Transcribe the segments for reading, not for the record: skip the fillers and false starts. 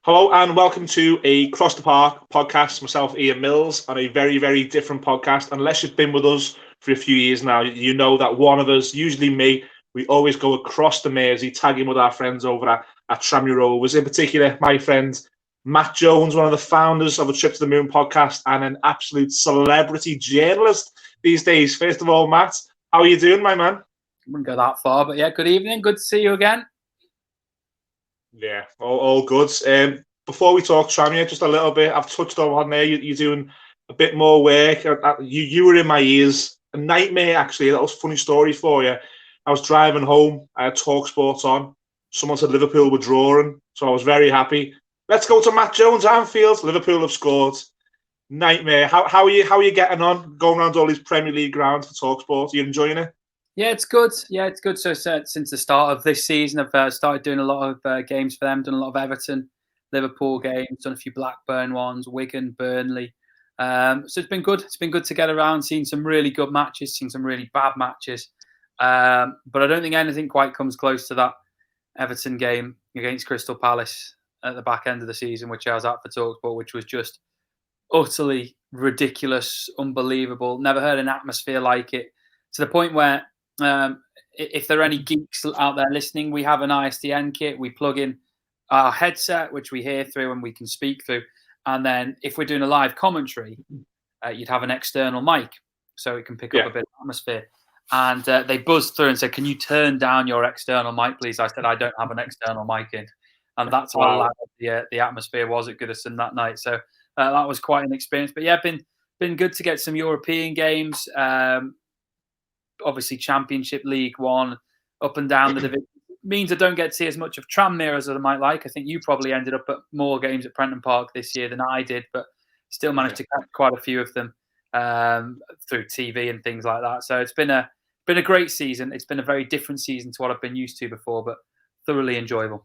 Hello and welcome to a Cross the Park podcast. Myself, Ian Mills, on a very, very different podcast. Unless you've been with us for a few years now, you know that one of us, usually me, we always go across the Mersey, tagging with our friends over at Tranmere Rovers. In particular, my friend Matt Jones, one of the founders of a Trip to the Moon podcast and an absolute celebrity journalist these days. First of all, Matt, how are you doing, my man? I wouldn't go that far, but yeah, good evening. Good to see you again. Yeah, all good. Before we talk Tranmere, just a little bit, I've touched on there, you're doing a bit more work. You were in my ears. A nightmare, actually. That was a funny story for you. I was driving home. I had TalkSport on. Someone said Liverpool were drawing, so I was very happy. Let's go to Matt Jones, Anfield. Liverpool have scored. Nightmare. How are you getting on, going around all these Premier League grounds for TalkSport? Are you enjoying it? Yeah, it's good. So since the start of this season, I've started doing a lot of games for them. Done a lot of Everton, Liverpool games. Done a few Blackburn ones, Wigan, Burnley. So it's been good. It's been good to get around, seen some really good matches, seen some really bad matches. But I don't think anything quite comes close to that Everton game against Crystal Palace at the back end of the season, which I was at for TalkSport, which was just utterly ridiculous, unbelievable. Never heard an atmosphere like it. To the point where, if there are any geeks out there listening, we have an ISDN kit. We plug in our headset, which we hear through and we can speak through. And then if we're doing a live commentary, you'd have an external mic so it can pick up a bit of atmosphere. And they buzzed through and said, "Can you turn down your external mic, please?" I said, "I don't have an external mic in." And that's how loud the atmosphere was at Goodison that night. So that was quite an experience. But yeah, been good to get some European games. Obviously, Championship, League One, up and down the division. Means I don't get to see as much of Tranmere as I might like. I think you probably ended up at more games at Prenton Park this year than I did, but still managed to catch quite a few of them through TV and things like that. So it's been a great season. It's been a very different season to what I've been used to before, but thoroughly enjoyable.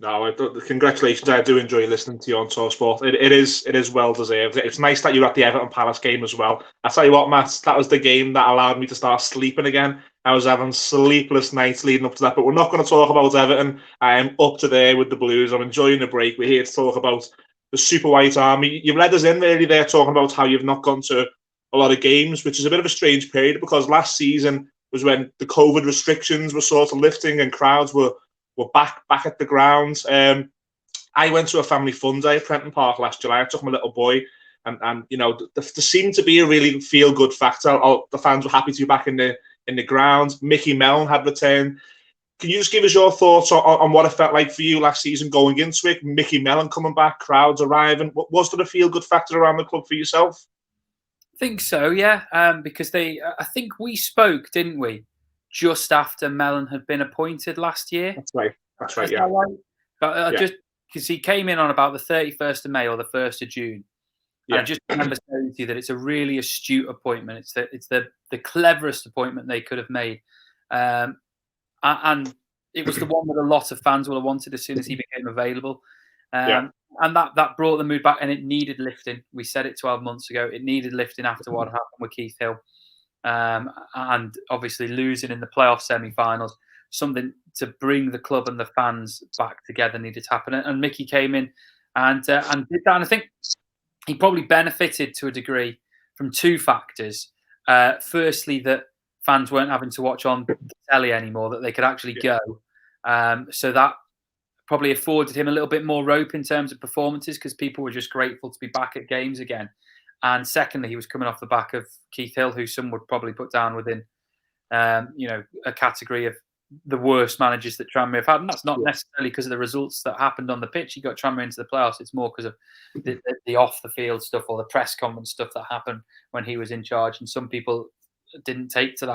No, congratulations. I do enjoy listening to you on TalkSport. It is well deserved. It's nice that you're at the Everton Palace game as well. I tell you what, Matt, that was the game that allowed me to start sleeping again. I was having sleepless nights leading up to that, but we're not going to talk about Everton. I am up to there with the Blues. I'm enjoying the break. We're here to talk about the Super White Army. You've led us in really there talking about how you've not gone to a lot of games, which is a bit of a strange period because last season was when the COVID restrictions were sort of lifting and crowds were back at the ground. I went to a family fun day at Prenton Park last July. I took my little boy, and you know, there seemed to be a really feel good factor. The fans were happy to be back in the ground. Mickey Mellon had returned. Can you just give us your thoughts on what it felt like for you last season going into it? Mickey Mellon coming back, crowds arriving. Was there a feel good factor around the club for yourself? I think so, yeah. Because I think we spoke, didn't we? Just after Mellon had been appointed last year. That's right, yeah. Right? But just because he came in on about the 31st of May or the 1st of June. Yeah. And I just remember saying to you that it's a really astute appointment. It's the cleverest appointment they could have made. And it was the one that a lot of fans would have wanted as soon as he became available. And that brought the mood back, and it needed lifting. We said it 12 months ago. It needed lifting after what happened with Keith Hill. And obviously losing in the playoff semi-finals, something to bring the club and the fans back together needed to happen. And Mickey came in and did that. And I think he probably benefited to a degree from two factors. Firstly, that fans weren't having to watch on the telly anymore, that they could actually go. So that probably afforded him a little bit more rope in terms of performances because people were just grateful to be back at games again. And secondly, he was coming off the back of Keith Hill, who some would probably put down within, a category of the worst managers that Tranmere have had. And that's not necessarily because of the results that happened on the pitch. He got Tranmere into the playoffs. It's more because of the off-the-field stuff or the press conference stuff that happened when he was in charge. And some people didn't take to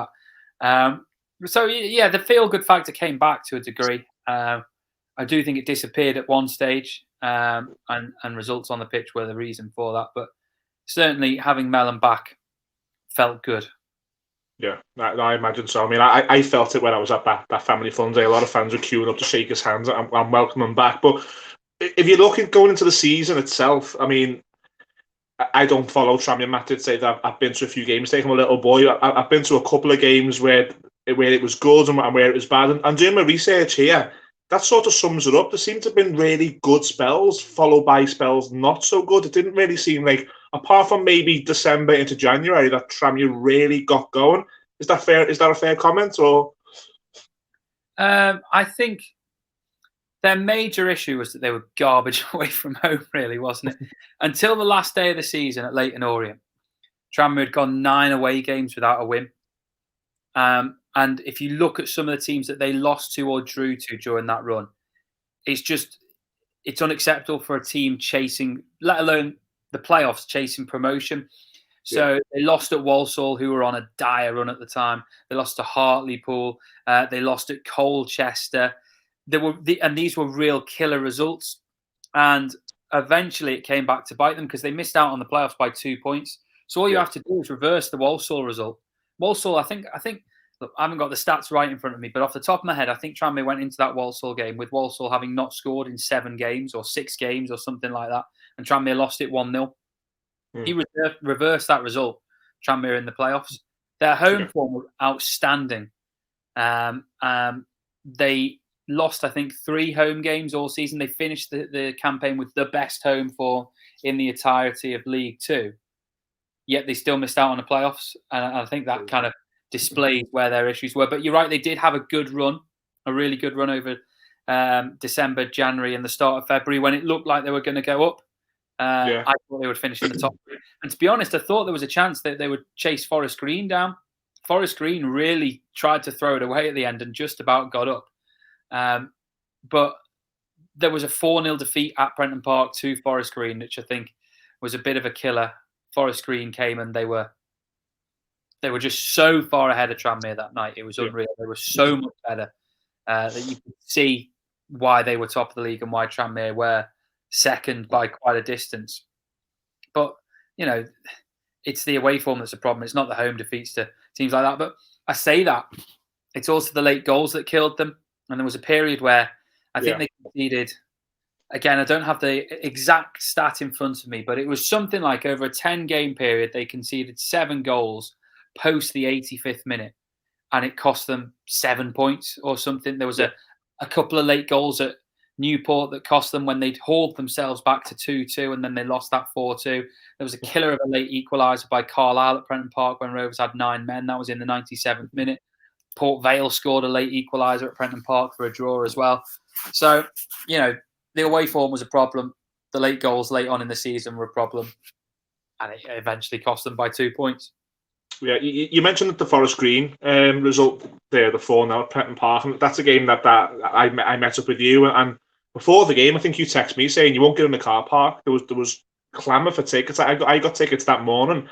that. The feel-good factor came back to a degree. I do think it disappeared at one stage, and results on the pitch were the reason for that. But certainly having Mellon back felt good. Yeah, I imagine so. I mean, I felt it when I was at that family fun day. A lot of fans were queuing up to shake his hands and welcome him back. But if you're looking going into the season itself, I mean, I don't follow Tranmere. Matt did say that I've been to a few games, taking my little boy. I've been to a couple of games where it was good and where it was bad. And doing my research here, that sort of sums it up. There seemed to have been really good spells, followed by spells not so good. It didn't really seem like, apart from maybe December into January, that Tranmere really got going. Is that fair? Is that a fair comment? Or I think their major issue was that they were garbage away from home, really, wasn't it? Until the last day of the season at Leyton Orient, Tranmere had gone 9 away games without a win. And if you look at some of the teams that they lost to or drew to during that run, it's unacceptable for a team chasing, let alone the playoffs, chasing promotion. So they lost at Walsall, who were on a dire run at the time. They lost to Hartlepool. They lost at Colchester. And these were real killer results. And eventually it came back to bite them because they missed out on the playoffs by 2 points. So all you have to do is reverse the Walsall result. Walsall, I think. Look, I haven't got the stats right in front of me, but off the top of my head, I think Tranmere went into that Walsall game with Walsall having not scored in 7 games or 6 games or something like that, and Tranmere lost it 1-0. He reversed that result, Tranmere in the playoffs. Their home form was outstanding. They lost, I think, 3 home games all season. They finished the campaign with the best home form in the entirety of League Two, yet they still missed out on the playoffs. And I think that kind of displays where their issues were. But you're right, they did have a good run, a really good run over December, January, and the start of February when it looked like they were going to go up. I thought they would finish in the top 3. And to be honest, I thought there was a chance that they would chase Forest Green down. Forest Green really tried to throw it away at the end and just about got up. But there was a 4-0 defeat at Prenton Park to Forest Green, which I think was a bit of a killer. Forest Green came and they were just so far ahead of Tranmere that night. It was unreal. They were so much better that you could see why they were top of the league and why Tranmere were second by quite a distance. But, it's the away form that's a problem. It's not the home defeats to teams like that. But I say that. It's also the late goals that killed them. And there was a period where I think they conceded, again, I don't have the exact stat in front of me, but it was something like over a 10-game period, they conceded 7 goals post the 85th minute. And it cost them 7 points or something. There was a couple of late goals at Newport that cost them when they'd hauled themselves back to 2-2 and then they lost that 4-2. There was a killer of a late equaliser by Carlisle at Prenton Park when Rovers had 9 men. That was in the 97th minute. Port Vale scored a late equaliser at Prenton Park for a draw as well. So, the away form was a problem. The late goals late on in the season were a problem. And it eventually cost them by 2 points. Yeah, you mentioned the Forest Green result there, the 4-0 at Prenton Park. And that's a game that I met up with you. And before the game, I think you texted me saying you won't get in the car park. There was clamour for tickets. I got tickets that morning.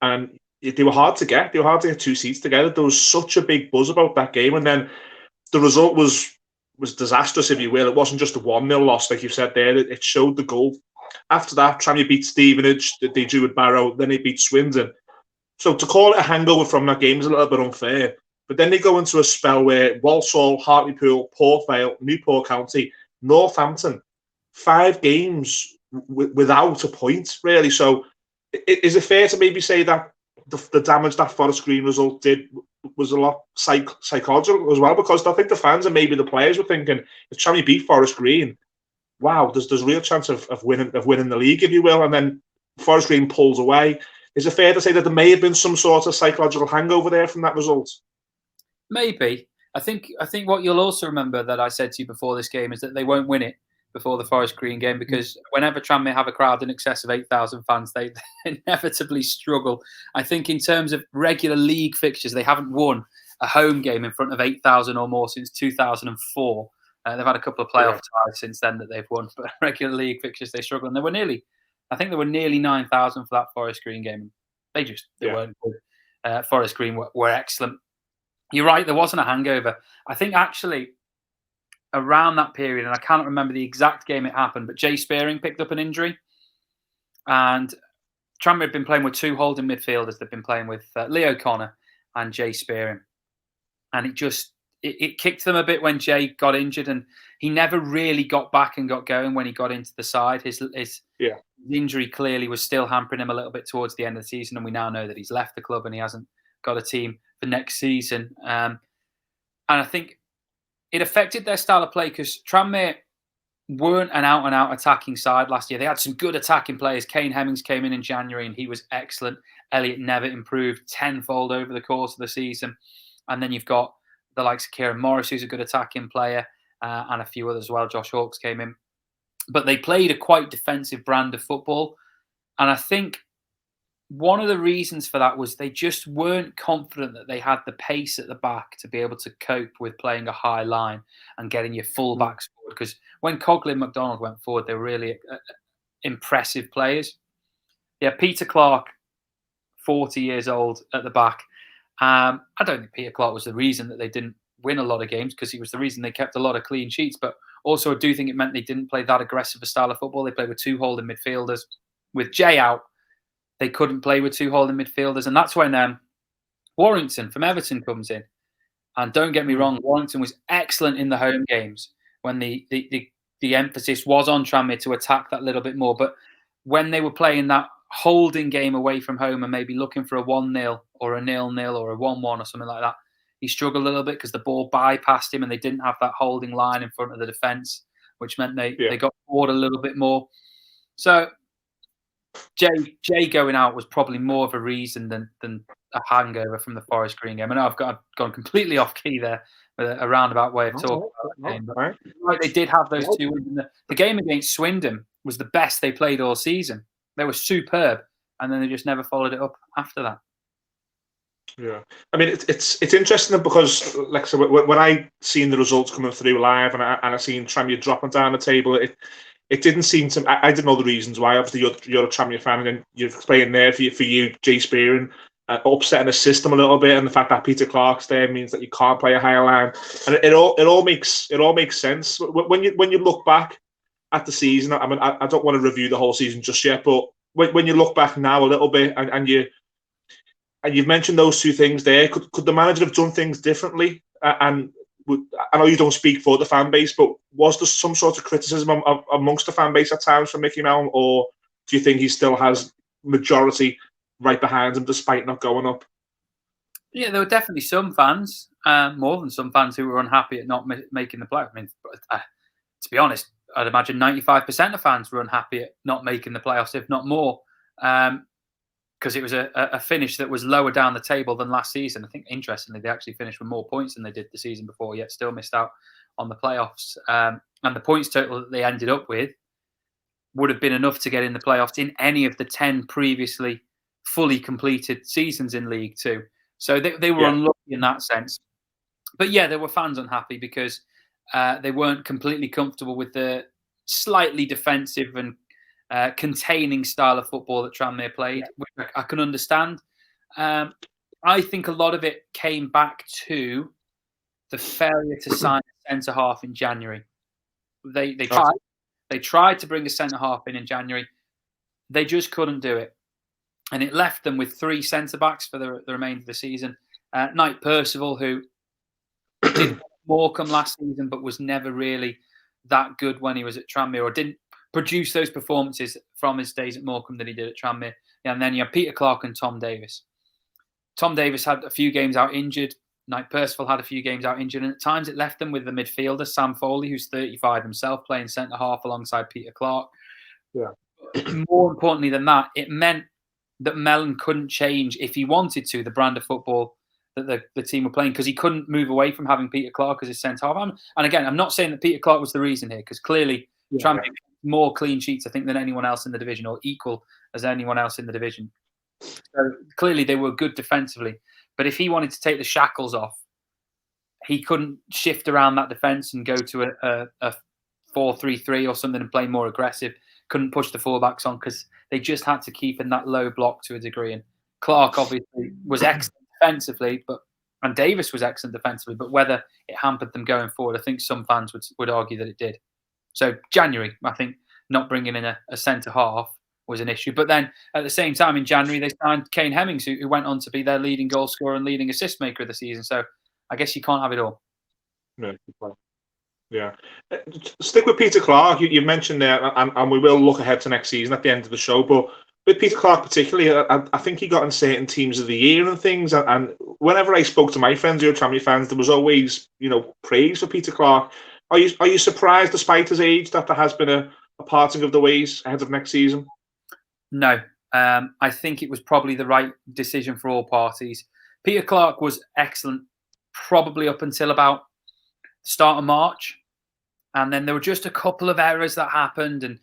And they were hard to get. They were hard to get 2 seats together. There was such a big buzz about that game. And then the result was disastrous, if you will. It wasn't just a 1-0 loss, like you said there. It showed the goal. After that, Tranmere beat Stevenage. They drew with Barrow. Then they beat Swindon. So to call it a hangover from that game is a little bit unfair. But then they go into a spell where Walsall, Hartlepool, Port Vale, Newport County, Northampton, 5 games without a point, really. So is it fair to maybe say that the damage that Forest Green result did was a lot psychological as well? Because I think the fans and maybe the players were thinking, if Tranmere beat Forest Green, wow, there's real chance of winning the league, if you will. And then Forest Green pulls away. Is it fair to say that there may have been some sort of psychological hangover there from that result? Maybe. I think what you'll also remember that I said to you before this game is that they won't win it before the Forest Green game, because whenever Tranmere have a crowd in excess of 8,000 fans, they inevitably struggle. I think in terms of regular league fixtures, they haven't won a home game in front of 8,000 or more since 2004. They've had a couple of playoff ties since then that they've won, but regular league fixtures, they struggle. And I think there were nearly 9,000 for that Forest Green game. They weren't good. Forest Green were excellent. You're right, there wasn't a hangover. I think actually around that period, and I can't remember the exact game it happened, but Jay Spearing picked up an injury. And Tranmere had been playing with 2 holding midfielders. They've been playing with Leo Connor and Jay Spearing. And it kicked them a bit when Jay got injured, and he never really got back and got going when he got into the side. His injury clearly was still hampering him a little bit towards the end of the season, and we now know that he's left the club and he hasn't got a team for next season. And I think it affected their style of play because Tranmere weren't an out-and-out attacking side last year. They had some good attacking players. Kane Hemmings came in January and he was excellent. Elliot Nevitt improved tenfold over the course of the season. And then you've got the likes of Kieran Morris, who's a good attacking player, and a few others as well. Josh Hawkes came in. But they played a quite defensive brand of football. And I think one of the reasons for that was they just weren't confident that they had the pace at the back to be able to cope with playing a high line and getting your full backs forward. Because when Cogley and McDonald went forward, they were really impressive players. Yeah, Peter Clark, 40 years old at the back. I don't think Peter Clark was the reason that they didn't win a lot of games, because he was the reason they kept a lot of clean sheets. But also I do think it meant they didn't play that aggressive a style of football. They played with two holding midfielders. With Jay out, they couldn't play with two holding midfielders. And that's when Warrington from Everton comes in. And don't get me wrong, Warrington was excellent in the home games when the emphasis was on Tranmere to attack that little bit more. But when they were playing that holding game away from home and maybe looking for a 1-0 or a 0-0 or a 1-1 or something like that, he struggled a little bit because the ball bypassed him and they didn't have that holding line in front of the defence, which meant they got forward a little bit more. So Jay going out was probably more of a reason than a hangover from the Forest Green game. I know I've gone completely off key there with a roundabout way of talking about that game. But right, they did have those two wins. The game against Swindon was the best they played all season. They were superb, and then they just never followed it up after that. Yeah, I mean it's interesting because, like I said, when I seen the results coming through live and I seen Tranmere dropping down the table, it didn't seem to. I didn't know the reasons why. Obviously, you're a Tranmere fan, and you've explained there for you, Jay Spearing, upsetting the system a little bit, and the fact that Peter Clark's there means that you can't play a higher line, and it all makes sense when you look back at the season. I mean, I don't want to review the whole season just yet, but when you look back now a little bit, and you've mentioned those two things there, could the manager have done things differently? And I know you don't speak for the fan base, but was there some sort of criticism amongst the fan base at times for Mickey Mellon, or do you think he still has majority right behind him despite not going up? Yeah, there were definitely some fans, more than some fans, who were unhappy at not making the play. I mean, to be honest, I'd imagine 95% of fans were unhappy at not making the playoffs, if not more, because it was a finish that was lower down the table than last season. I think, interestingly, they actually finished with more points than they did the season before, yet still missed out on the playoffs. And the points total that they ended up with would have been enough to get in the playoffs in any of the 10 previously fully completed seasons in League Two. So they were unlucky in that sense. But yeah, there were fans unhappy because they weren't completely comfortable with the slightly defensive and containing style of football that Tranmere played, which I can understand. I think a lot of it came back to the failure to sign a centre-half in January. They tried to bring a centre-half in January. They just couldn't do it. And it left them with 3 centre-backs for the remainder of the season. Knight Percival, who did Morecambe last season, but was never really that good when he was at Tranmere, or didn't produce those performances from his days at Morecambe that he did at Tranmere. And then you have Peter Clark and Tom Davis. Tom Davis had a few games out injured. Knight Percival had a few games out injured. And at times it left them with the midfielder, Sam Foley, who's 35 himself, playing centre-half alongside Peter Clark. Yeah. More importantly than that, it meant that Mellon couldn't change, if he wanted to, the brand of football that the team were playing, because he couldn't move away from having Peter Clark as his centre-half. And again, I'm not saying that Peter Clark was the reason here, because clearly Tranmere more clean sheets, I think, than anyone else in the division, or equal as anyone else in the division. So clearly they were good defensively. But if he wanted to take the shackles off, he couldn't shift around that defence and go to a 4-3-3 or something and play more aggressive. Couldn't push the fullbacks on because they just had to keep in that low block to a degree. And Clark obviously was excellent defensively, and Davis was excellent defensively. But whether it hampered them going forward, I think some fans would argue that it did. So January, I think, not bringing in a centre-half was an issue. But then at the same time in January, they signed Kane Hemmings, who went on to be their leading goal scorer and leading assist maker of the season. So I guess you can't have it all. Yeah. Stick with Peter Clark. You mentioned there, and we will look ahead to next season at the end of the show, but with Peter Clark particularly, I think he got in certain teams of the year and things. And whenever I spoke to my friends who are Tranmere fans, there was always, praise for Peter Clark. Are you surprised, despite his age, that there has been a parting of the ways ahead of next season? No. I think it was probably the right decision for all parties. Peter Clark was excellent, probably up until about the start of March. And then there were just a couple of errors that happened, and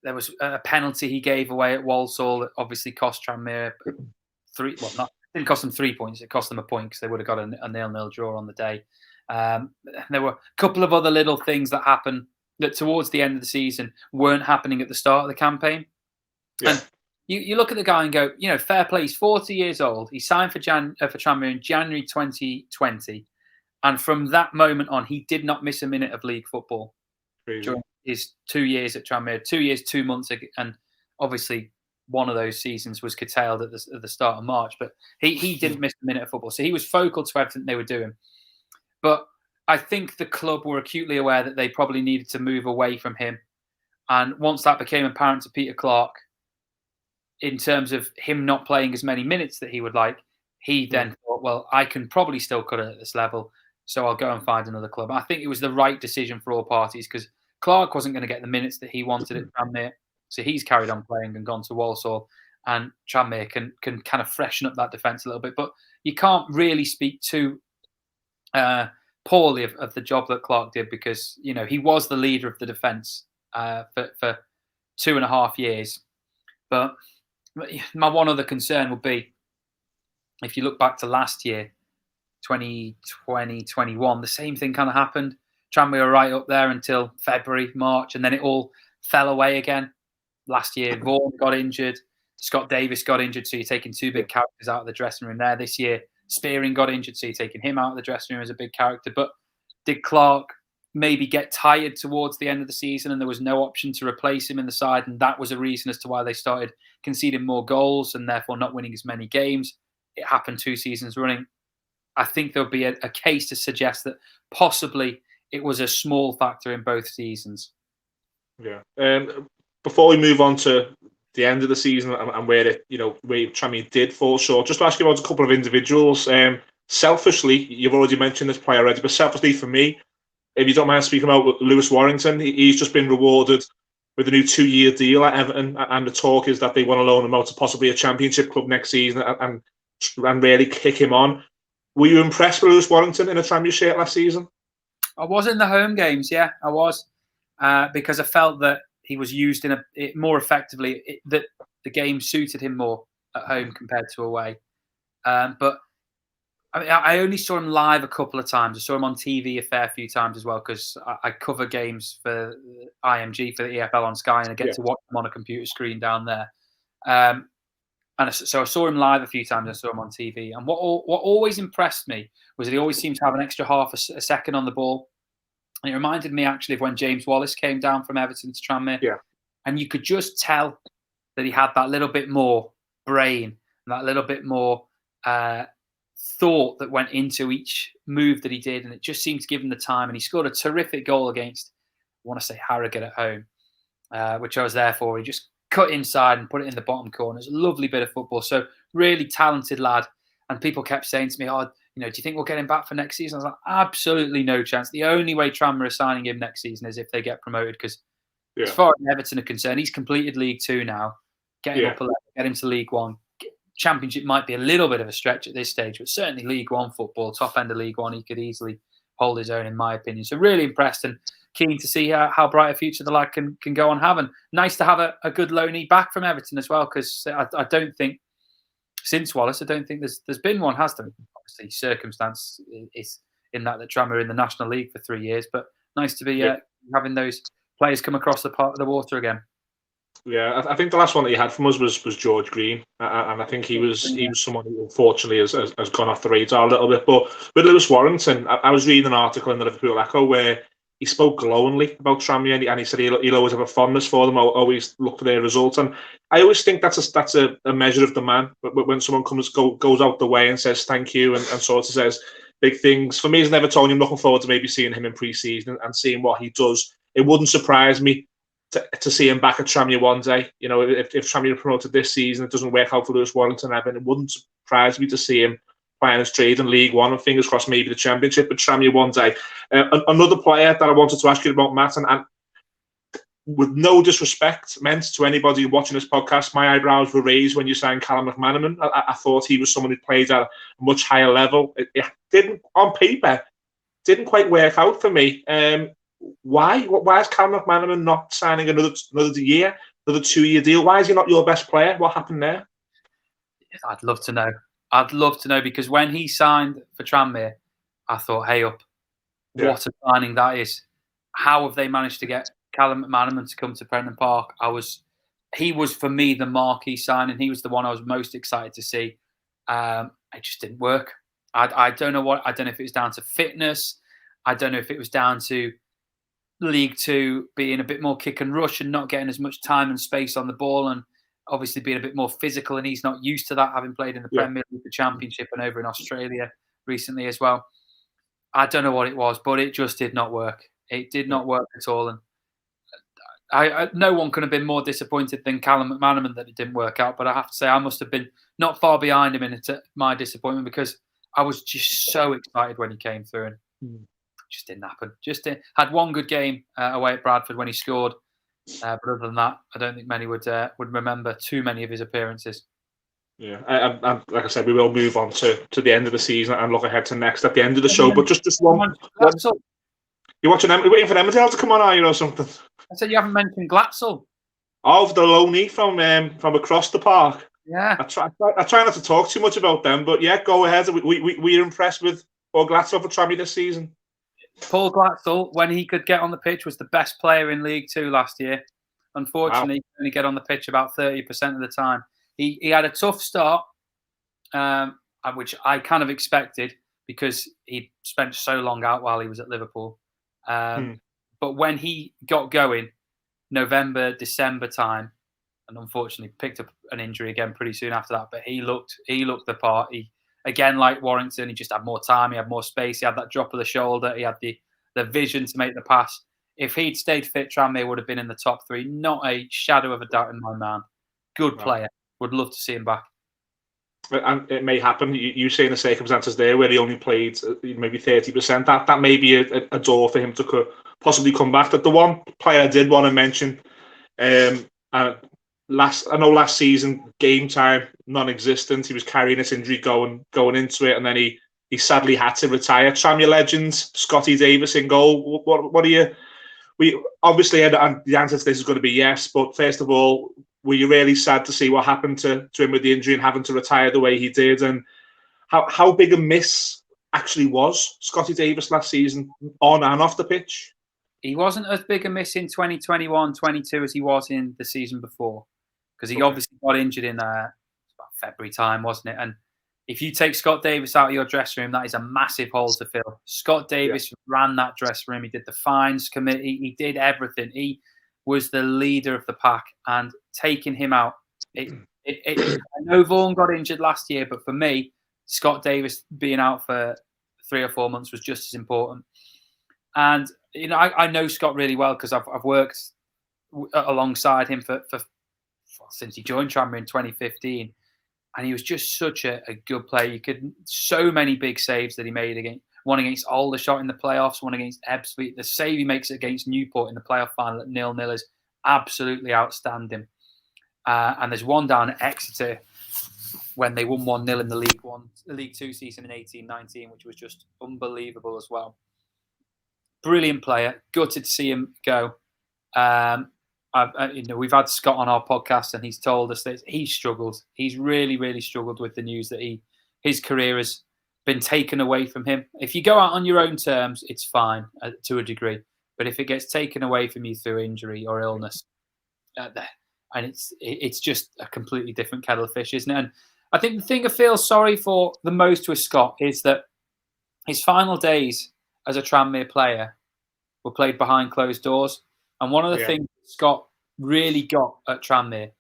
there was a penalty he gave away at Walsall that obviously cost Tranmere didn't cost them 3 points. It cost them a point because they would have got a 0-0 draw on the day. There were a couple of other little things that happened that towards the end of the season weren't happening at the start of the campaign. Yeah. And you look at the guy and go, fair play. He's 40 years old. He signed for Tranmere in January 2020. And from that moment on, he did not miss a minute of league football. Crazy. During his 2 years at Tranmere, 2 years, 2 months. And obviously one of those seasons was curtailed at the start of March. But he didn't miss a minute of football. So he was focal to everything they were doing. But I think the club were acutely aware that they probably needed to move away from him. And once that became apparent to Peter Clark, in terms of him not playing as many minutes that he would like, he then thought, well, I can probably still cut it at this level, so I'll go and find another club. I think it was the right decision for all parties because Clark wasn't going to get the minutes that he wanted at Tranmere, so he's carried on playing and gone to Walsall, and Tranmere can kind of freshen up that defence a little bit. But you can't really speak too poorly of the job that Clark did because, he was the leader of the defence for 2.5 years. But my one other concern would be, if you look back to last year, 2020-21, the same thing kind of happened. Tranmere were right up there until February, March, and then it all fell away again. Last year, Vaughan got injured. Scott Davis got injured, so you're taking two big characters out of the dressing room there. This year, Spearing got injured, so you're taking him out of the dressing room as a big character. But did Clark maybe get tired towards the end of the season and there was no option to replace him in the side, and that was a reason as to why they started conceding more goals and therefore not winning as many games? It happened 2 seasons running. I think there'll be a case to suggest that possibly it was a small factor in both seasons. Yeah. Before we move on to the end of the season and where Tranmere did fall short, just to ask you about a couple of individuals. Selfishly, you've already mentioned this player already, but selfishly for me, if you don't mind speaking about Lewis Warrington, he's just been rewarded with a new 2-year deal at Everton, and the talk is that they want to loan him out to possibly a championship club next season and really kick him on. Were you impressed with Lewis Warrington in a Tranmere shirt last season? I was in the home games, yeah, I was, because I felt that he was used more effectively, that the game suited him more at home compared to away. But I only saw him live a couple of times. I saw him on TV a fair few times as well because I cover games for IMG, for the EFL on Sky, and I get to watch him on a computer screen down there. So I saw him live a few times and I saw him on TV. And what always impressed me was that he always seemed to have an extra half a second on the ball. And it reminded me actually of when James Wallace came down from Everton to Tranmere. Yeah. And you could just tell that he had that little bit more brain, that little bit more thought that went into each move that he did. And it just seemed to give him the time. And he scored a terrific goal against, I want to say, Harrogate at home, which I was there for. He just cut inside and put it in the bottom corner. It's a lovely bit of football. So really talented lad. And people kept saying to me, do you think we'll get him back for next season? I was like, absolutely no chance. The only way Tranmere are signing him next season is if they get promoted, because as far as Everton are concerned, he's completed League 2 now. Get him up a level, get him to League 1. Championship might be a little bit of a stretch at this stage, but certainly League 1 football, top end of League 1, he could easily hold his own, in my opinion. So really impressed and keen to see how bright a future the lad can go on having. Nice to have a good loanee back from Everton as well, because I don't think, since Wallace, I don't think there's been one, has there? Obviously, circumstance is in that Tranmere are in the National League for 3 years, but nice to be having those players come across the water again. Yeah, I think the last one that he had from us was George Green, and I think he was someone who unfortunately has gone off the radar a little bit. But with Lewis Warrington, I was reading an article in the Liverpool Echo where he spoke glowingly about Tranmere, and he said he'll always have a fondness for them. I'll always look for their results, and I always think that's a measure of the man. But when someone goes out the way and says thank you and sort of says big things, for me as an Evertonian, I'm looking forward to maybe seeing him in pre-season and seeing what he does. It wouldn't surprise me to see him back at Tranmere one day. You know, if Tranmere are promoted this season, it doesn't work out for Lewis Warrington, Everton, it wouldn't surprise me to see him playing his trade in League One, and fingers crossed maybe the Championship at Tranmere one day. Another player that I wanted to ask you about, Matt, and with no disrespect meant to anybody watching this podcast, my eyebrows were raised when you signed Callum McManaman. I thought he was someone who played at a much higher level. It didn't, on paper, didn't quite work out for me. Why is Callum McManaman not signing another year, another 2-year deal? Why is he not your best player? What happened there? I'd love to know. I'd love to know, because when he signed for Tranmere, I thought, hey up, what a signing that is. How have they managed to get Callum McManaman to come to Prenton Park? He was for me the marquee signing. He was the one I was most excited to see. It just didn't work. I don't know what. I don't know if it was down to fitness. I don't know if it was down to League Two being a bit more kick and rush and not getting as much time and space on the ball, and obviously being a bit more physical. And he's not used to that, having played in the Premier League, the Championship, and over in Australia recently as well. I don't know what it was, but it just did not work. It did not work at all. And no one could have been more disappointed than Callum McManaman that it didn't work out. But I have to say, I must have been not far behind him in my disappointment, because I was just so excited when he came through, and it just didn't happen. Had one good game away at Bradford when he scored, but other than that, I don't think many would remember too many of his appearances. Yeah, and like I said, we will move on to the end of the season and look ahead to next at the end of the show. But just one. You're watching them? You're waiting for Emmerdale to come on, are you, or something? I said you haven't mentioned Glatzel. Oh, the loanee from across the park. Yeah. I try not to talk too much about them, but yeah, go ahead. We're impressed with Paul Glatzel for Tranmere this season. Paul Glatzel, when he could get on the pitch, was the best player in League Two last year. Unfortunately, he could only get on the pitch about 30% of the time. He had a tough start, which I kind of expected, because he spent so long out while he was at Liverpool. But when he got going, November, December time, and unfortunately picked up an injury again pretty soon after that, but he looked the part. He, again, like Warrington, he just had more time, he had more space, he had that drop of the shoulder, he had the vision to make the pass. If he'd stayed fit, Tranmere would have been in the top 3. Not a shadow of a doubt in my mind. Good player. Would love to see him back. And it may happen. You say in the circumstances there where he only played maybe 30%. That may be a door for him to possibly come back. That the one player I did want to mention, last season, game time non-existent. He was carrying this injury going into it, and then he sadly had to retire. Tranmere legend Scotty Davis in goal. What are you? We obviously, and the answer to this is going to be yes. But first of all, were you really sad to see what happened to him with the injury and having to retire the way he did? And how big a miss actually was Scotty Davis last season on and off the pitch? He wasn't as big a miss in 2021-22 as he was in the season before, because he obviously got injured in about February time, wasn't it? And if you take Scott Davis out of your dressing room, that is a massive hole to fill. Scott Davis ran that dressing room. He did the fines committee. He did everything. He was the leader of the pack, and taking him out, I know Vaughan got injured last year, but for me, Scott Davis being out for 3 or 4 months was just as important. And I know Scott really well, because I've worked alongside him for since he joined Tranmere in 2015, and he was just such a good player. So many big saves that he made one against Aldershot in the playoffs, one against Ebbsfleet. The save he makes against Newport in the playoff final at 0-0 is absolutely outstanding. And there's one down at Exeter when they won 1-0 in the League Two season in 18-19, which was just unbelievable as well. Brilliant player. Gutted to see him go. We've had Scott on our podcast, and he's told us that he struggled. He's really, really struggled with the news that his career has been taken away from him. If you go out on your own terms, it's fine to a degree. But if it gets taken away from you through injury or illness, and it's just a completely different kettle of fish, isn't it? And I think the thing I feel sorry for the most with Scott is that his final days as a Tranmere player were played behind closed doors. And one of the things Scott really got at Tranmere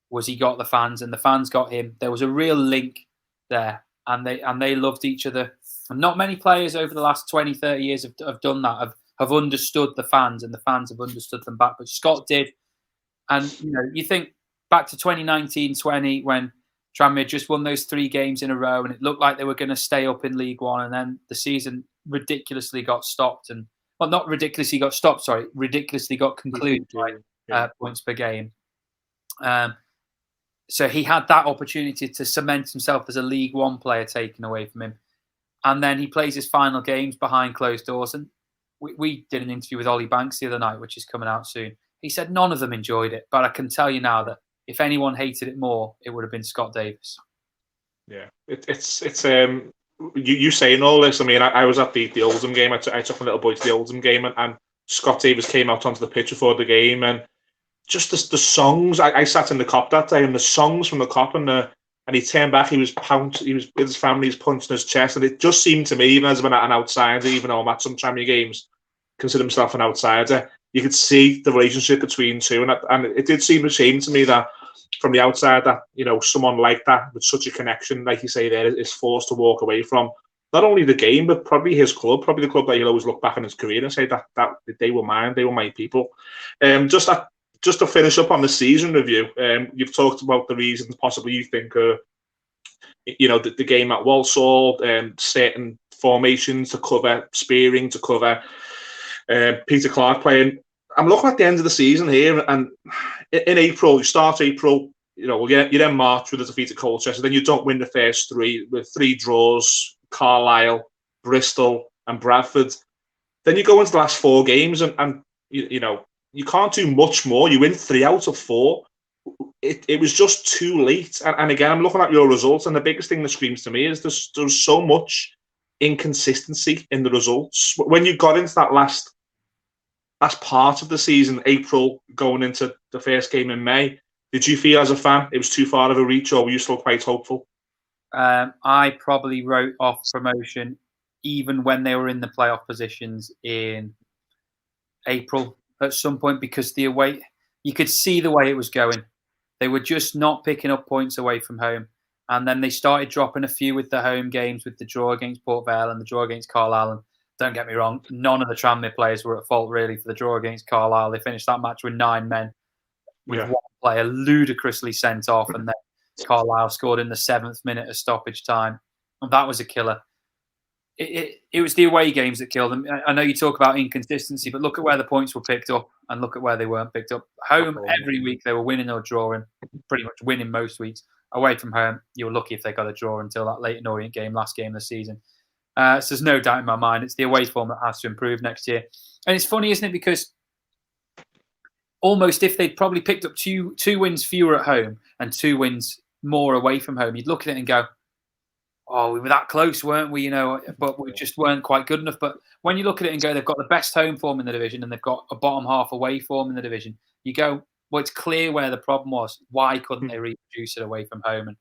was he got the fans, and the fans got him. There was a real link there, and they loved each other. And not many players over the last 20, 30 years have done that, have understood the fans and the fans have understood them back. But Scott did. And, you think back to 2019-20 when Tranmere just won those 3 games in a row and it looked like they were going to stay up in League One, and then the season ridiculously got stopped. And, well, not ridiculously got stopped, sorry, ridiculously got concluded by points per game. So he had that opportunity to cement himself as a League One player taken away from him. And then he plays his final games behind closed doors. And we did an interview with Ollie Banks the other night, which is coming out soon. He said none of them enjoyed it. But I can tell you now that if anyone hated it more, it would have been Scott Davis. Yeah, it's you saying all this. I mean, I was at the Oldham game. I took my little boy to the Oldham game, and Scott Davis came out onto the pitch before the game, and just the songs. I sat in the Kop that day, and the songs from the Kop, and he turned back. He was with his family. He's punching his chest, and it just seemed to me, even as an outsider, even though I'm at some Tranmere games, consider himself an outsider, you could see the relationship between two, and it did seem a shame to me that from the outside that someone like that with such a connection, like you say there, is forced to walk away from not only the game but probably his club, probably the club that he'll always look back in his career and say that they were mine, they were my people. Just to finish up on the season review, you've talked about the reasons possibly you think the game at Walsall, certain formations to cover Spearing, to cover Peter Clark playing. I'm looking at the end of the season here, and in April, you start April, you then March with a defeat at Colchester, then you don't win the first 3 with 3 draws, Carlisle, Bristol, and Bradford. Then you go into the last 4 games, and you can't do much more. You win 3 out of 4. It was just too late. And again, I'm looking at your results, and the biggest thing that screams to me is there's so much inconsistency in the results. When you got into that last part of the season, April, going into the first game in May, did you feel as a fan it was too far of a reach, or were you still quite hopeful? I probably wrote off promotion even when they were in the playoff positions in April at some point, because you could see the way it was going. They were just not picking up points away from home. And then they started dropping a few with the home games, with the draw against Port Vale and the draw against Carlisle. And don't get me wrong, none of the Tranmere players were at fault really for the draw against Carlisle. They finished that match with 9 men, with 1 player ludicrously sent off, and then Carlisle scored in the 7th minute of stoppage time. And that was a killer. It was the away games that killed them. I know you talk about inconsistency, but look at where the points were picked up and look at where they weren't picked up. Home, every week they were winning or drawing, pretty much winning most weeks. Away from home, you were lucky if they got a draw until that Leyton Orient game, last game of the season. So there's no doubt in my mind it's the away form that has to improve next year. And it's funny, isn't it? Because almost if they'd probably picked up two wins fewer at home and 2 wins more away from home, you'd look at it and go, oh, we were that close, weren't we? But we just weren't quite good enough. But when you look at it and go, they've got the best home form in the division and they've got a bottom half away form in the division, you go, well, it's clear where the problem was. Why couldn't they reproduce it away from home? And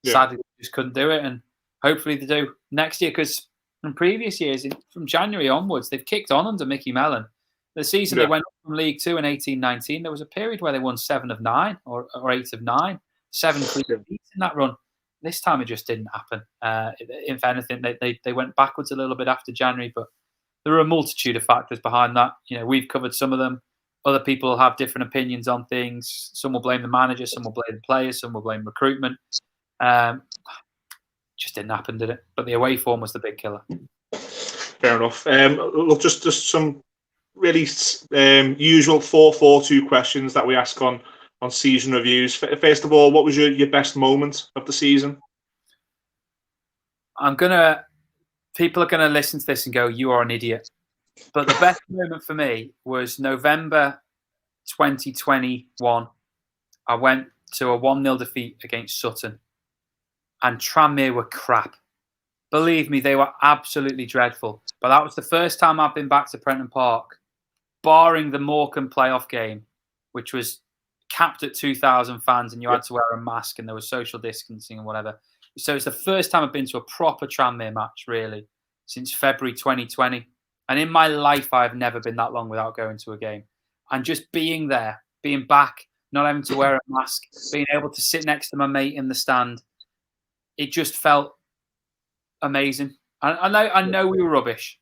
sadly, they just couldn't do it. And hopefully they do next year, because in previous years, from January onwards, they've kicked on under Mickey Mellon. The season they went from League Two in 18-19, there was a period where they won 7 of 9 or 8 of 9, 7 clean sheets in that run. This time it just didn't happen. If anything, they went backwards a little bit after January, but there are a multitude of factors behind that. We've covered some of them. Other people have different opinions on things. Some will blame the manager, some will blame the players, some will blame recruitment. Just didn't happen, did it? But the away form was the big killer. Fair enough. Look, just some really usual 4-4-2 questions that we ask on season reviews. First of all, what was your best moment of the season? People are gonna listen to this and go, "You are an idiot." But the best moment for me was November 2021. I went to a 1-0 defeat against Sutton, and Tranmere were crap. Believe me, they were absolutely dreadful. But that was the first time I've been back to Prenton Park, barring the Morecambe playoff game, which was capped at 2,000 fans and you had to wear a mask and there was social distancing and whatever. So it's the first time I've been to a proper Tranmere match, really, since February 2020. And in my life, I've never been that long without going to a game. And just being there, being back, not having to wear a mask, being able to sit next to my mate in the stand, it just felt amazing. I know we were rubbish.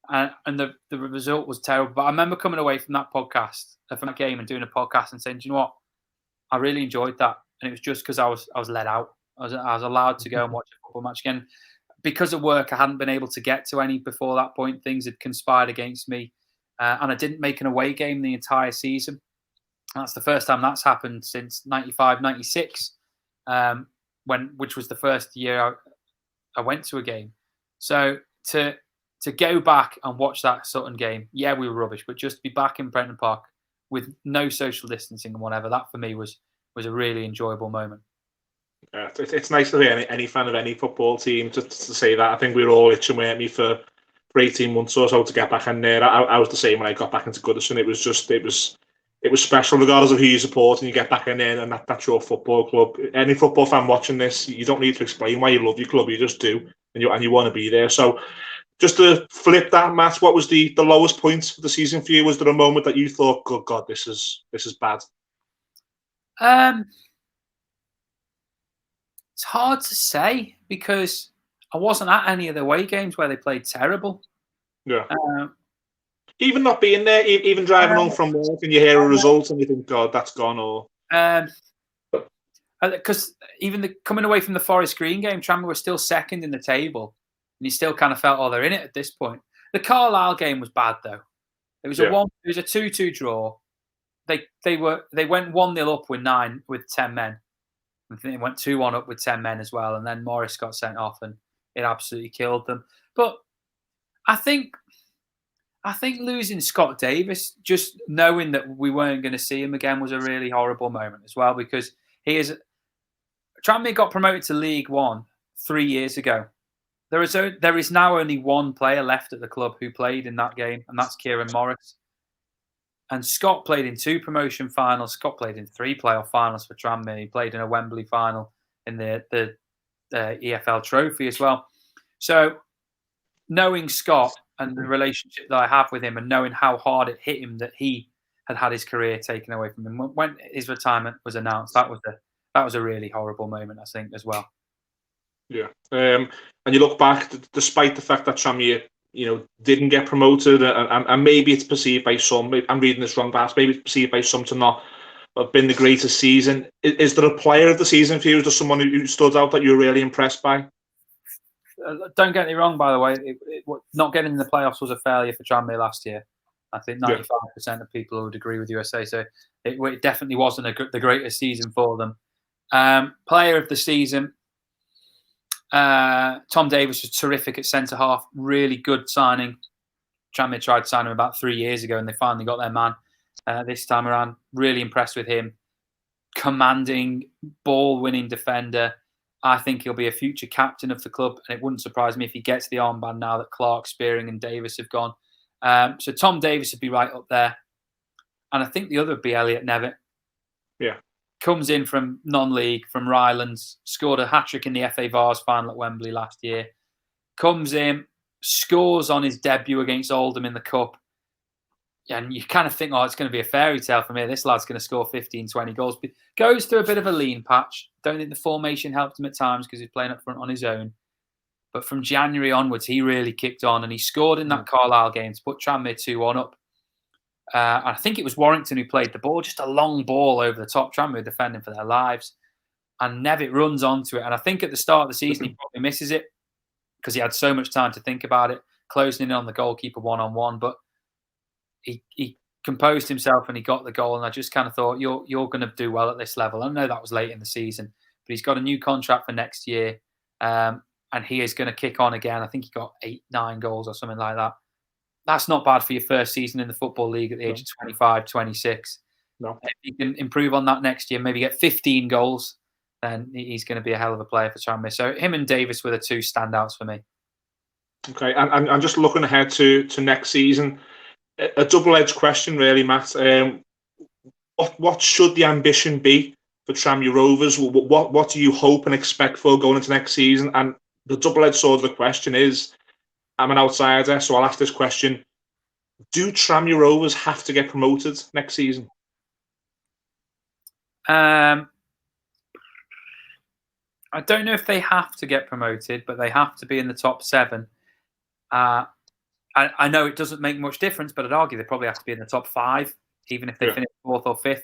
and the result was terrible. But I remember coming away from that podcast, from that game, and doing a podcast and saying, "Do you know what? I really enjoyed that." And it was just because I was let out. I was allowed to go and watch a football match again. Because of work, I hadn't been able to get to any before that point. Things had conspired against me, and I didn't make an away game the entire season. That's the first time that's happened since 95, 96, which was the first year I went to a game. So to go back and watch that Sutton game, yeah, we were rubbish, but just to be back in Brenton Park with no social distancing and whatever, that for me was a really enjoyable moment. It's nice to hear any fan of any football team to say that. I think we were all itching, weren't we, for 18 months or so to get back in there. I was the same when I got back into Goodison. It was special, regardless of who you support, and you get back in there, and that's your football club. Any football fan watching this, you don't need to explain why you love your club. You just do, and you want to be there. So, just to flip that, Matt, what was the lowest point of the season for you? Was there a moment that you thought, "Good God, this is bad"? It's hard to say because I wasn't at any of the away games where they played terrible. Yeah. Even not being there, even driving home from work, and you hear a result and you think, "God, that's gone." Or because even coming away from the Forest Green game, Tranmere were still second in the table, and you still kind of felt, "Oh, they're in it at this point." The Carlisle game was bad though. It was a 2-2 draw. They went 1-0 up with 10 men. I think they went 2-1 up with 10 men as well, and then Morris got sent off, and it absolutely killed them. But I think losing Scott Davis, just knowing that we weren't going to see him again, was a really horrible moment as well, because Tranmere got promoted to League One 3 years ago. There is now only one player left at the club who played in that game, and that's Kieran Morris. And Scott played in 2 promotion finals. Scott played in 3 playoff finals for Tranmere. He played in a Wembley final in the EFL Trophy as well. So knowing Scott and the relationship that I have with him, and knowing how hard it hit him that he had his career taken away from him when his retirement was announced, that was a really horrible moment, I think, as well. Yeah, and you look back, despite the fact that Tranmere, didn't get promoted, and maybe it's perceived by some, I'm reading this wrong, perhaps, maybe it's perceived by some to not have been the greatest season. Is there a player of the season for you? Is there someone who stood out that you're really impressed by? Don't get me wrong, by the way, not getting in the playoffs was a failure for Tranmere last year. I think 95% of people would agree with USA. So it definitely wasn't the greatest season for them. Player of the season, Tom Davis was terrific at centre half. Really good signing. Tranmere tried to sign him about 3 years ago, and they finally got their man this time around. Really impressed with him. Commanding, ball-winning defender. I think he'll be a future captain of the club, and it wouldn't surprise me if he gets the armband now that Clark, Spearing, and Davis have gone. So Tom Davis would be right up there, and I think the other would be Elliot Nevitt. Yeah. Comes in from non-league, from Rylands, scored a hat-trick in the FA Vars final at Wembley last year. Comes in, scores on his debut against Oldham in the Cup. And you kind of think, it's going to be a fairy tale from here. This lad's going to score 15, 20 goals. But goes through a bit of a lean patch. Don't think the formation helped him at times because he's playing up front on his own. But from January onwards, he really kicked on, and he scored in that Carlisle game to put Tranmere 2-1 up. I think it was Warrington who played the ball, just a long ball over the top. Tranmere defending for their lives. And Nevitt runs onto it. And I think at the start of the season, he probably misses it because he had so much time to think about it, closing in on the goalkeeper one-on-one. But he composed himself and he got the goal. And I just kind of thought, you're going to do well at this level. I know that was late in the season, but he's got a new contract for next year. And he is going to kick on again. I think he got 8-9 goals or something like that. That's not bad for your first season in the Football League at the age of 25, 26. No. If you can improve on that next year, maybe get 15 goals, then he's going to be a hell of a player for Tranmere. So him and Davis were the 2 standouts for me. Okay, and I'm just looking ahead to next season. A double-edged question, really, Matt. What should the ambition be for Tranmere Rovers? What do you hope and expect for going into next season? And the double-edged sword of the question is, I'm an outsider, so I'll ask this question. Do Tranmere Rovers have to get promoted next season? I don't know if they have to get promoted, but they have to be in the top 7. I know it doesn't make much difference, but I'd argue they probably have to be in the top 5, even if they finish 4th or 5th.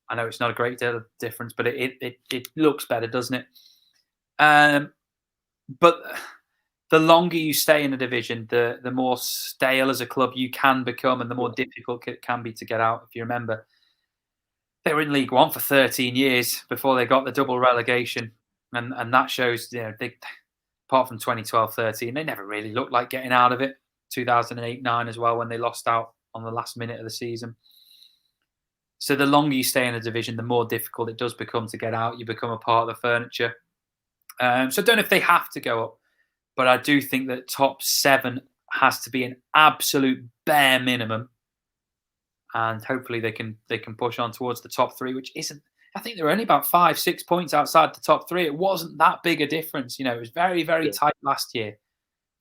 I know it's not a great deal of difference, but it looks better, doesn't it? But the longer you stay in a division, the more stale as a club you can become, and the more difficult it can be to get out. If you remember, they were in League One for 13 years before they got the double relegation, and that shows, apart from 2012-13, they never really looked like getting out of it. 2008-9 as well, when they lost out on the last minute of the season. So the longer you stay in a division, the more difficult it does become to get out. You become a part of the furniture. So I don't know if they have to go up, but I do think that top 7 has to be an absolute bare minimum, and hopefully they can push on towards the top 3, which isn't. I think they're only about 5-6 points outside the top 3. It wasn't that big a difference. It was very, very tight last year.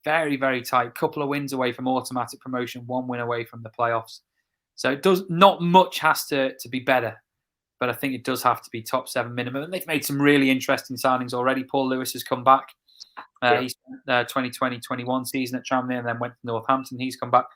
Very, very tight. Couple of wins away from automatic promotion, 1 win away from the playoffs. So it does not much has to be better, but I think it does have to be top 7 minimum. And they've made some really interesting signings already. Paul Lewis has come back. He spent the 2020-21 season at Tranmere and then went to Northampton. He's come back.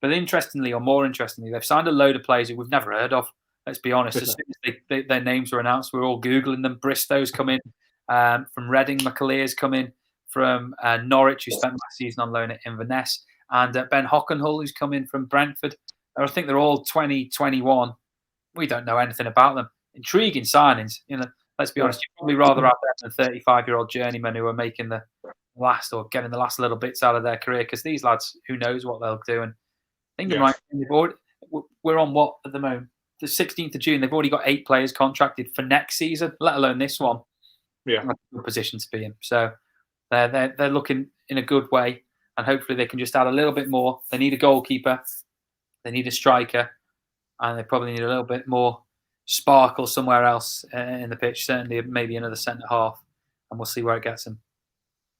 But interestingly, or more interestingly, they've signed a load of players who we've never heard of. Let's be honest. As soon as their names were announced, we were all Googling them. Bristow's come in. From Reading, McAlear's come in. From Norwich, who spent last season on loan at Inverness. And Ben Hockenhull, who's come in from Brentford. I think they're all 2021. We don't know anything about them. Intriguing signings. Let's be honest. You'd probably rather have them than 35-year-old journeymen who are making the last or getting the last little bits out of their career. Because these lads, who knows what they'll do. And I think we're on what at the moment? The 16th of June. They've already got 8 players contracted for next season, let alone this one. Yeah, that's a good position to be in. So they're looking in a good way, and hopefully they can just add a little bit more. They need a goalkeeper. They need a striker, and they probably need a little bit more sparkle somewhere else in the pitch. Certainly, maybe another centre half, and we'll see where it gets them.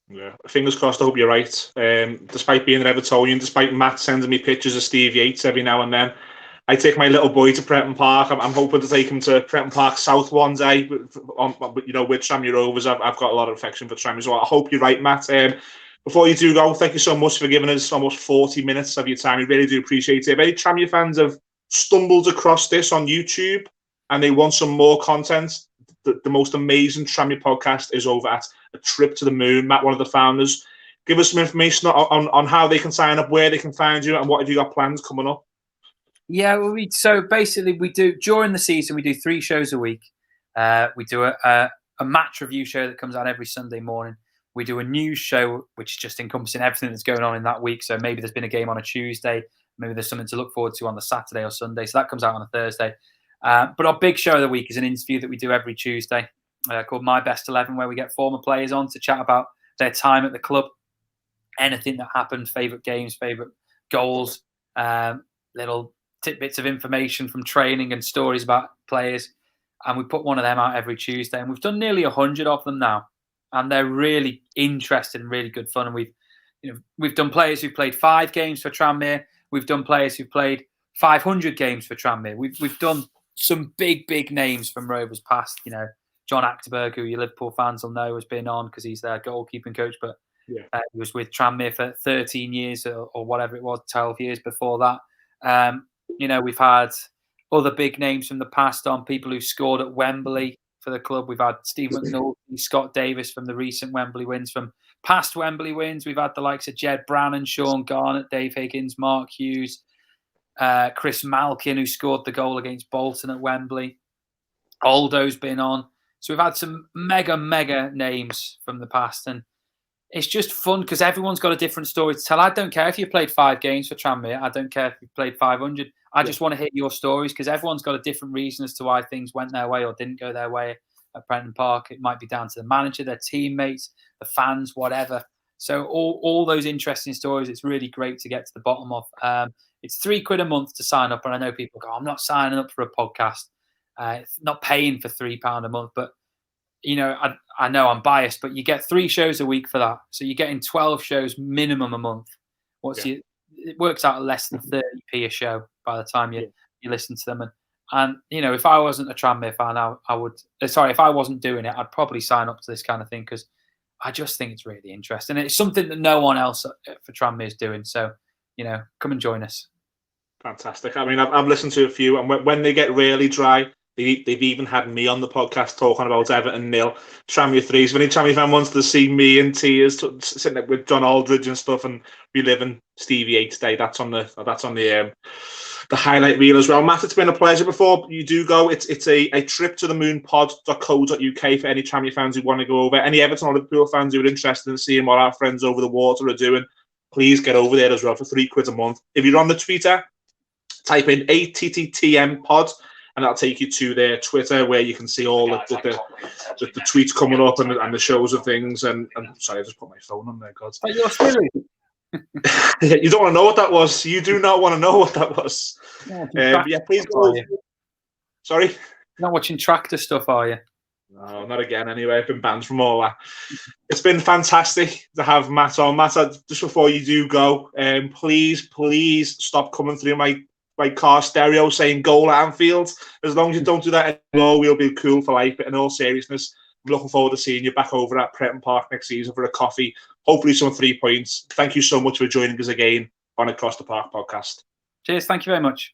Yeah, fingers crossed. I hope you're right. Despite being an Evertonian, despite Matt sending me pictures of Steve Yates every now and then, I take my little boy to Prenton Park. I'm hoping to take him to Prenton Park South one day. With Tranmere Rovers, I've got a lot of affection for Tranmere, so I hope you're right, Matt. Before you do go, thank you so much for giving us almost 40 minutes of your time. We really do appreciate it. If any Tranmere fans have stumbled across this on YouTube and they want some more content, the most amazing Tranmere podcast is over at A Trip to the Moon. Matt, one of the founders, give us some information on how they can sign up, where they can find you, and what have you got plans coming up? Yeah, well, so basically we do, during the season, we do 3 shows a week. We do a match review show that comes out every Sunday morning. We do a news show, which is just encompassing everything that's going on in that week. So maybe there's been a game on a Tuesday. Maybe there's something to look forward to on the Saturday or Sunday. So that comes out on a Thursday. But our big show of the week is an interview that we do every Tuesday called My Best 11, where we get former players on to chat about their time at the club, anything that happened, favourite games, favourite goals, little tidbits of information from training and stories about players. And we put one of them out every Tuesday. And we've done nearly 100 of them now. And they're really interesting and really good fun. And we've done players who've played 5 games for Tranmere. We've done players who've played 500 games for Tranmere. We've done some big names from Rovers past. John Achterberg, who you Liverpool fans will know, has been on because he's their goalkeeping coach. But he was with Tranmere for 13 years or whatever it was, 12 years before that. We've had other big names from the past on, people who scored at Wembley for the club. We've had Steve McNulty, Scott Davis from the recent Wembley wins. From past Wembley wins, we've had the likes of Jed Brannan, Sean Garnett, Dave Higgins, Mark Hughes, Chris Malkin, who scored the goal against Bolton at Wembley. Aldo's been on. So we've had some mega names from the past. And it's just fun because everyone's got a different story to tell. I don't care if you played 5 games for Tranmere. I don't care if you played 500. I just want to hear your stories because everyone's got a different reason as to why things went their way or didn't go their way at Prenton Park. It might be down to the manager, their teammates, the fans, whatever. So all those interesting stories, it's really great to get to the bottom of. It's £3 a month to sign up. And I know people go, I'm not signing up for a podcast. It's not paying for £3 a month. But, I know I'm biased, but you get 3 shows a week for that. So you're getting 12 shows minimum a month. It works out at less than 30p a show by the time you listen to them. And if I wasn't a Tranmere fan, I would. Sorry, if I wasn't doing it, I'd probably sign up to this kind of thing because I just think it's really interesting. It's something that no one else for Tranmere is doing. So come and join us. Fantastic. I mean, I've listened to a few, and when they get really dry, they've even had me on the podcast talking about Everton 0, Tranmere 3. So if any Tranmere fan wants to see me in tears sitting there with John Aldridge and stuff and reliving Stevie Yates Day, that's on the highlight reel as well. Matt, it's been a pleasure. Before you do go, it's a trip to the moonpod.co.uk for any Tranmere fans who want to go over. Any Everton or Liverpool fans who are interested in seeing what our friends over the water are doing, please get over there as well for £3 a month. If you're on the Twitter, type in ATTTM pod, and that'll take you to their Twitter where you can see all the tweets coming up and the shows of things. And sorry, I just put my phone on there, God. But you're silly. You don't want to know what that was. You do not want to know what that was. Please go. Sorry? You're not watching tractor stuff, are you? No, not again. Anyway, I've been banned from all that. It's been fantastic to have Matt on. Matt, just before you do go, please stop coming through my car stereo saying goal at Anfield. As long as you don't do that anymore, we'll be cool for life. But in all seriousness, I'm looking forward to seeing you back over at Pretton Park next season for a coffee. Hopefully some 3 points. Thank you so much for joining us again on Across the Park podcast. Cheers. Thank you very much.